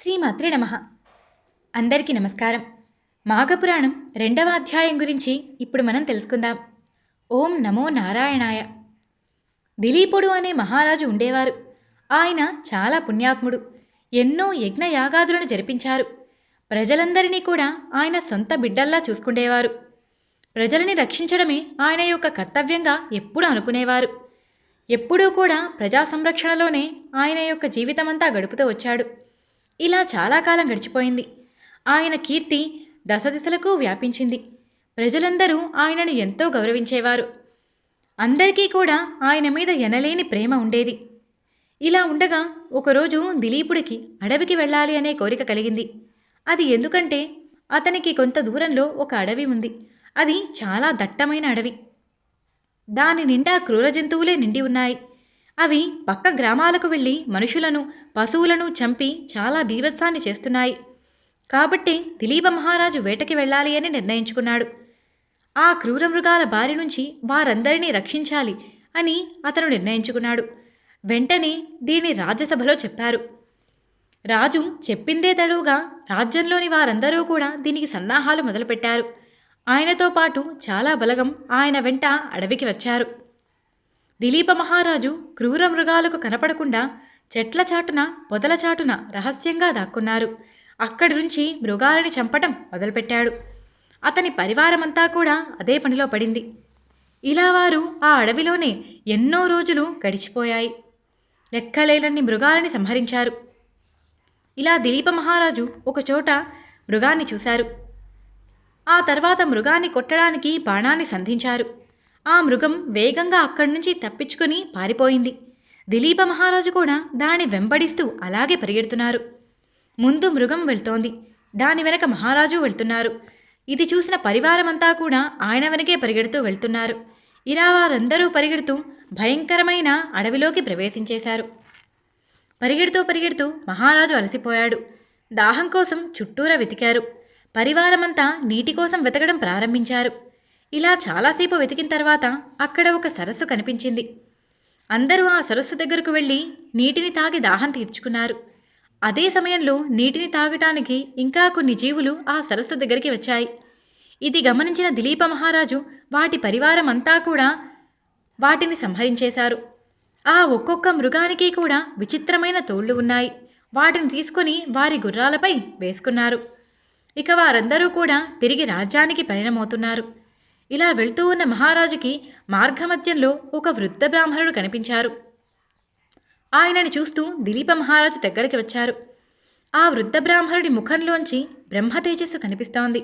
శ్రీమాత్రే నమః. అందరికీ నమస్కారం. మాఘపురాణం 2వ అధ్యాయం గురించి ఇప్పుడు మనం తెలుసుకుందాం. ఓం నమో నారాయణాయ. దిలీపుడు అనే మహారాజు ఉండేవారు. ఆయన చాలా పుణ్యాత్ముడు. ఎన్నో యజ్ఞయాగాదులను జరిపించారు. ప్రజలందరినీ కూడా ఆయన సొంత బిడ్డల్లా చూసుకుండేవారు. ప్రజలని రక్షించడమే ఆయన యొక్క కర్తవ్యంగా ఎప్పుడూ అనుకునేవారు. ఎప్పుడూ కూడా ప్రజా సంరక్షణలోనే ఆయన యొక్క జీవితమంతా గడుపుతూ వచ్చాడు. ఇలా చాలా కాలం గడిచిపోయింది. ఆయన కీర్తి దశదిశలకు వ్యాపించింది. ప్రజలందరూ ఆయనను ఎంతో గౌరవించేవారు. అందరికీ కూడా ఆయన మీద ఎనలేని ప్రేమ ఉండేది. ఇలా ఉండగా ఒకరోజు దిలీపుడికి అడవికి వెళ్ళాలి అనే కోరిక కలిగింది. అది ఎందుకంటే అతనికి కొంత దూరంలో ఒక అడవి ఉంది. అది చాలా దట్టమైన అడవి. దాని నిండా క్రూర జంతువులే నిండి ఉన్నాయి. అవి పక్క గ్రామాలకు వెళ్ళి మనుషులను, పశువులను చంపి చాలా బీభత్సాన్ని చేస్తున్నాయి. కాబట్టి దిలీప మహారాజు వేటకి వెళ్ళాలి అని నిర్ణయించుకున్నాడు. ఆ క్రూర మృగాల బారి నుంచి వారందరినీ రక్షించాలి అని అతను నిర్ణయించుకున్నాడు. వెంటనే దీన్ని రాజ్యసభలో చెప్పారు. రాజు చెప్పిందే తడువుగా రాజ్యంలోని వారందరూ కూడా దీనికి సన్నాహాలు మొదలుపెట్టారు. ఆయనతో పాటు చాలా బలగం ఆయన వెంట అడవికి వచ్చారు. దిలీప మహారాజు క్రూర మృగాలకు కనపడకుండా చెట్ల చాటున, పొదల చాటున రహస్యంగా దాక్కున్నారు. అక్కడి నుంచి మృగాలని చంపటం మొదలుపెట్టాడు. అతని పరివారమంతా కూడా అదే పనిలో పడింది. ఇలా వారు ఆ అడవిలోనే ఎన్నో రోజులు గడిచిపోయాయి. లెక్కలేనన్ని మృగాలని సంహరించారు. ఇలా దిలీప మహారాజు ఒకచోట మృగాన్ని చూశారు. ఆ తర్వాత మృగాన్ని కొట్టడానికి బాణాన్ని సంధించారు. ఆ మృగం వేగంగా అక్కడి నుంచి తప్పించుకుని పారిపోయింది. దిలీప మహారాజు కూడా దాన్ని వెంబడిస్తూ అలాగే పరిగెడుతున్నారు. ముందు మృగం వెళ్తోంది, దాని వెనక మహారాజు వెళ్తున్నారు. ఇది చూసిన పరివారమంతా కూడా ఆయన వెనకే పరిగెడుతూ వెళ్తున్నారు. ఇలా వారందరూ పరిగెడుతూ భయంకరమైన అడవిలోకి ప్రవేశించేశారు. పరిగెడుతూ పరిగెడుతూ మహారాజు అలసిపోయాడు. దాహం కోసం చుట్టూరా వెతికారు. పరివారమంతా నీటి కోసం వెతకడం ప్రారంభించారు. ఇలా చాలాసేపు వెతికిన తర్వాత అక్కడ ఒక సరస్సు కనిపించింది. అందరూ ఆ సరస్సు దగ్గరకు వెళ్ళి నీటిని తాగి దాహం తీర్చుకున్నారు. అదే సమయంలో నీటిని తాగటానికి ఇంకా కొన్ని జీవులు ఆ సరస్సు దగ్గరికి వచ్చాయి. ఇది గమనించిన దిలీప మహారాజు వాటి పరివారం అంతా కూడా వాటిని సంహరించేశారు. ఆ ఒక్కొక్క మృగానికి కూడా విచిత్రమైన తోళ్లు ఉన్నాయి. వాటిని తీసుకొని వారి గుర్రాలపై వేసుకున్నారు. ఇక వారందరూ కూడా తిరిగి రాజ్యానికి పయనమవుతున్నారు. ఇలా వెళ్తూ ఉన్న మహారాజుకి మార్గమధ్యంలో ఒక వృద్ధ బ్రాహ్మణుడు కనిపించారు. ఆయనని చూస్తూ దిలీప మహారాజు దగ్గరికి వచ్చారు. ఆ వృద్ధ బ్రాహ్మణుడి ముఖంలోంచి బ్రహ్మ తేజస్సు కనిపిస్తోంది.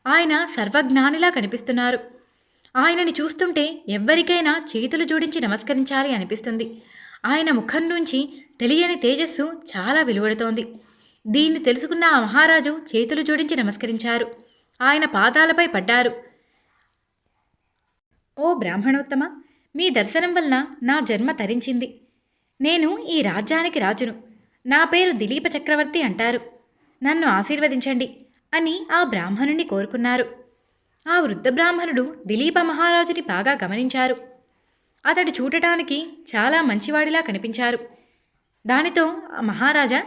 ఆయన సర్వజ్ఞానిలా కనిపిస్తున్నారు. ఆయనని చూస్తుంటే ఎవ్వరికైనా చేతులు జోడించి నమస్కరించాలి అనిపిస్తుంది. ఆయన ముఖం నుంచి తెలియని తేజస్సు చాలా వెలువడుతోంది. దీన్ని తెలుసుకున్న ఆ మహారాజు చేతులు జోడించి నమస్కరించారు. ఆయన పాదాలపై పడ్డారు. ఓ బ్రాహ్మణోత్తమ, మీ దర్శనం వలన నా జన్మ తరించింది. నేను ఈ రాజ్యానికి రాజును. నా పేరు దిలీప చక్రవర్తి అంటారు. నన్ను ఆశీర్వదించండి అని ఆ బ్రాహ్మణుణ్ణి కోరుకున్నారు. ఆ వృద్ధ బ్రాహ్మణుడు దిలీప మహారాజుని బాగా గమనించారు. అతడు చూడటానికి చాలా మంచివాడిలా కనిపించారు. దానితో మహారాజా,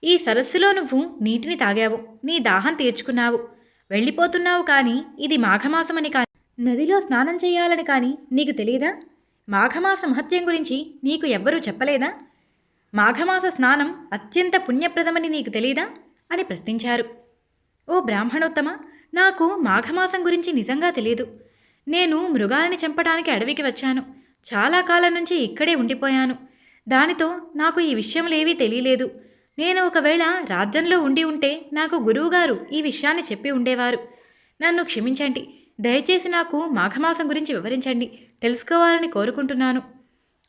ఈ సరస్సులో నువ్వు నీటిని తాగావు, నీ దాహం తీర్చుకున్నావు, వెళ్ళిపోతున్నావు. కానీ ఇది మాఘమాసమని కానీ నదిలో స్నానం చేయాలని కానీ నీకు తెలియదా? మాఘమాస మహత్యం గురించి నీకు ఎవ్వరూ చెప్పలేదా? మాఘమాస స్నానం అత్యంత పుణ్యప్రదమని నీకు తెలీదా అని ప్రశ్నించారు. ఓ బ్రాహ్మణోత్తమ, నాకు మాఘమాసం గురించి నిజంగా తెలియదు. నేను మృగాలని చంపడానికి అడవికి వచ్చాను. చాలా కాలం నుంచి ఇక్కడే ఉండిపోయాను. దానితో నాకు ఈ విషయములేవీ తెలియలేదు. నేను ఒకవేళ రాజ్యంలో ఉండి ఉంటే నాకు గురువుగారు ఈ విషయాన్ని చెప్పి ఉండేవారు. నన్ను క్షమించండి. దయచేసి నాకు మాఘమాసం గురించి వివరించండి, తెలుసుకోవాలని కోరుకుంటున్నాను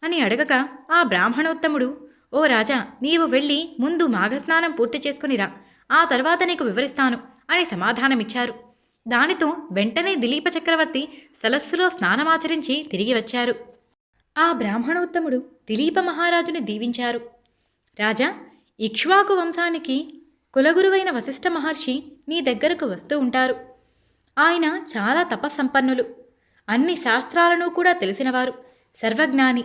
అని అడగగా ఆ బ్రాహ్మణోత్తముడు, ఓ రాజా, నీవు వెళ్ళి ముందు మాఘస్నానం పూర్తి చేసుకునిరా, ఆ తర్వాత నీకు వివరిస్తాను అని సమాధానమిచ్చారు. దానితో వెంటనే దిలీప చక్రవర్తి సరస్సులో స్నానమాచరించి తిరిగి వచ్చారు. ఆ బ్రాహ్మణోత్తముడు దిలీప మహారాజుని దీవించారు. రాజా, ఇక్ష్వాకు వంశానికి కులగురువైన వశిష్ఠ మహర్షి నీ దగ్గరకు వస్తూ ఉంటారు. ఆయన చాలా తపస్సంపన్నులు, అన్ని శాస్త్రాలను కూడా తెలిసినవారు, సర్వజ్ఞాని.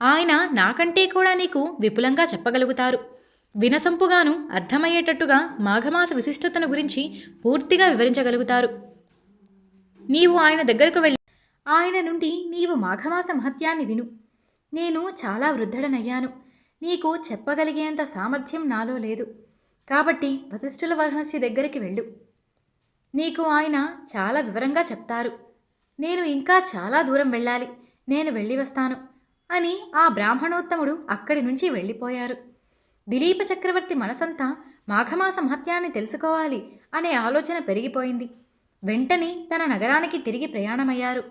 ఆయన నాకంటే కూడా నీకు విపులంగా చెప్పగలుగుతారు. వినసొంపుగాను అర్థమయ్యేటట్టుగా మాఘమాస విశిష్టతను గురించి పూర్తిగా వివరించగలుగుతారు. నీవు ఆయన దగ్గరకు వెళ్ళి ఆయన నుండి నీవు మాఘమాస మహత్యాన్ని విను. నేను చాలా వృద్ధుడనయ్యాను, నీకు చెప్పగలిగేంత సామర్థ్యం నాలో లేదు, కాబట్టి వశిష్ఠుల మహర్షి దగ్గరికి వెళ్ళు. నీకు ఆయన చాలా వివరంగా చెప్తారు. నేను ఇంకా చాలా దూరం వెళ్ళాలి, నేను వెళ్ళి వస్తాను అని ఆ బ్రాహ్మణోత్తముడు అక్కడి నుంచి వెళ్ళిపోయారు. దిలీప చక్రవర్తి మనసంతా మాఘమాస మహత్యాన్ని తెలుసుకోవాలి అనే ఆలోచన పెరిగిపోయింది. వెంటనే తన నగరానికి తిరిగి ప్రయాణమయ్యారు.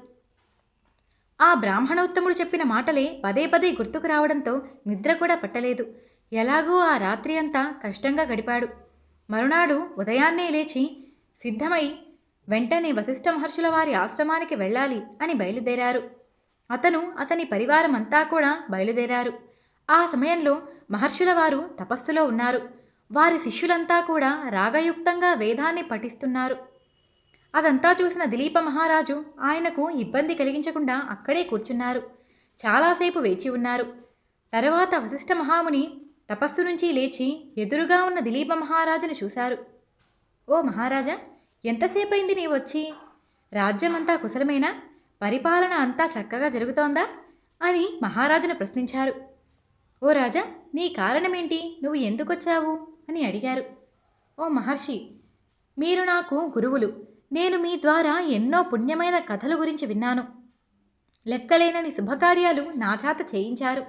ఆ బ్రాహ్మణోత్తముడు చెప్పిన మాటలే పదే పదే గుర్తుకు రావడంతో నిద్ర కూడా పట్టలేదు. ఎలాగూ ఆ రాత్రి అంతా కష్టంగా గడిపాడు. మరునాడు ఉదయాన్నే లేచి సిద్ధమై వెంటనే వశిష్ఠ మహర్షుల వారి ఆశ్రమానికి వెళ్ళాలి అని బయలుదేరారు. అతని పరివారం అంతా కూడా బయలుదేరారు. ఆ సమయంలో మహర్షుల వారు తపస్సులో ఉన్నారు. వారి శిష్యులంతా కూడా రాగయుక్తంగా వేదాన్ని పఠిస్తున్నారు. అదంతా చూసిన దిలీప మహారాజు ఆయనకు ఇబ్బంది కలిగించకుండా అక్కడే కూర్చున్నారు. చాలాసేపు వేచి ఉన్నారు. తరువాత వశిష్ఠ మహాముని తపస్సు నుంచి లేచి ఎదురుగా ఉన్న దిలీప మహారాజును చూశారు. ఓ మహారాజా, ఎంతసేపైంది నీ వచ్చి? రాజ్యమంతా కుశలమేనా? పరిపాలన అంతా చక్కగా జరుగుతోందా అని మహారాజును ప్రశ్నించారు. ఓ రాజా, నీ కారణమేంటి? నువ్వు ఎందుకొచ్చావు అని అడిగారు. ఓ మహర్షి, మీరు నాకు గురువులు. నేను మీ ద్వారా ఎన్నో పుణ్యమైన కథల గురించి విన్నాను. లెక్కలేనని శుభకార్యాలు నా చేత చేయించారు.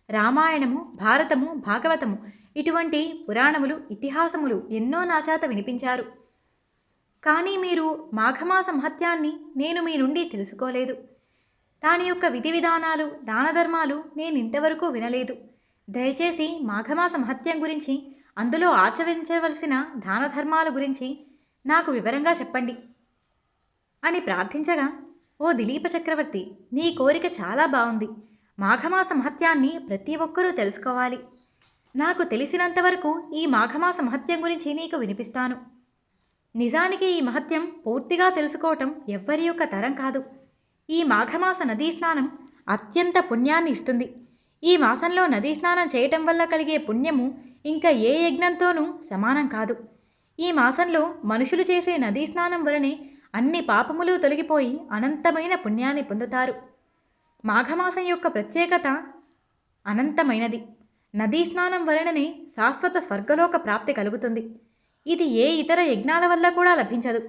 రామాయణము, భారతము, భాగవతము ఇటువంటి పురాణములు, ఇతిహాసములు ఎన్నో నా చేత వినిపించారు. కానీ మీరు మాఘమాస మహత్యాన్ని నేను మీ నుండి తెలుసుకోలేదు. దాని యొక్క విధి విధానాలు, దానధర్మాలు నేను ఇంతవరకు వినలేదు. దయచేసి మాఘమాస మహత్యం గురించి, అందులో ఆచరించవలసిన దానధర్మాల గురించి నాకు వివరంగా చెప్పండి అని ప్రార్థించగా, ఓ దిలీప చక్రవర్తి, నీ కోరిక చాలా బాగుంది. మాఘమాస మహత్యాన్ని ప్రతి ఒక్కరూ తెలుసుకోవాలి. నాకు తెలిసినంతవరకు ఈ మాఘమాస మహత్యం గురించి నీకు వినిపిస్తాను. నిజానికి ఈ మహత్యం పూర్తిగా తెలుసుకోవటం ఎవ్వరి యొక్క తరం కాదు. ఈ మాఘమాస నదీ స్నానం అత్యంత పుణ్యాన్ని ఇస్తుంది. ఈ మాసంలో నదీ స్నానం చేయటం వల్ల కలిగే పుణ్యము ఇంకా ఏ యజ్ఞంతోనూ సమానం కాదు. ఈ మాసంలో మనుషులు చేసే నదీ స్నానం వలనే అన్ని పాపములు తొలగిపోయి అనంతమైన పుణ్యాన్ని పొందుతారు. మాఘమాసం యొక్క ప్రత్యేకత అనంతమైనది. నదీ స్నానం వలననే శాశ్వత స్వర్గలోక ప్రాప్తి కలుగుతుంది. ఇది ఏ ఇతర యజ్ఞాల వల్ల కూడా లభించదు.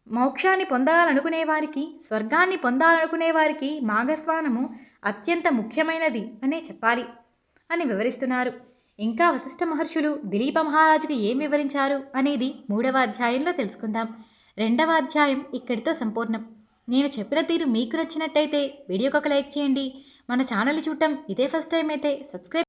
మోక్షాన్ని పొందాలనుకునే వారికి, స్వర్గాన్ని పొందాలనుకునే వారికి మాఘస్నానము అత్యంత ముఖ్యమైనది అనే చెప్పాలి అని వివరిస్తున్నారు. ఇంకా వశిష్ఠ మహర్షులు దిలీప మహారాజుకు ఏం వివరించారు అనేది 3వ అధ్యాయంలో తెలుసుకుందాం. 2వ అధ్యాయం ఇక్కడితో సంపూర్ణం. నేను చెప్పిన తీరు మీకు నచ్చినట్టయితే వీడియోకి ఒక లైక్ చేయండి. మన ఛానల్ చూడటం ఇదే ఫస్ట్ టైం అయితే సబ్స్క్రైబ్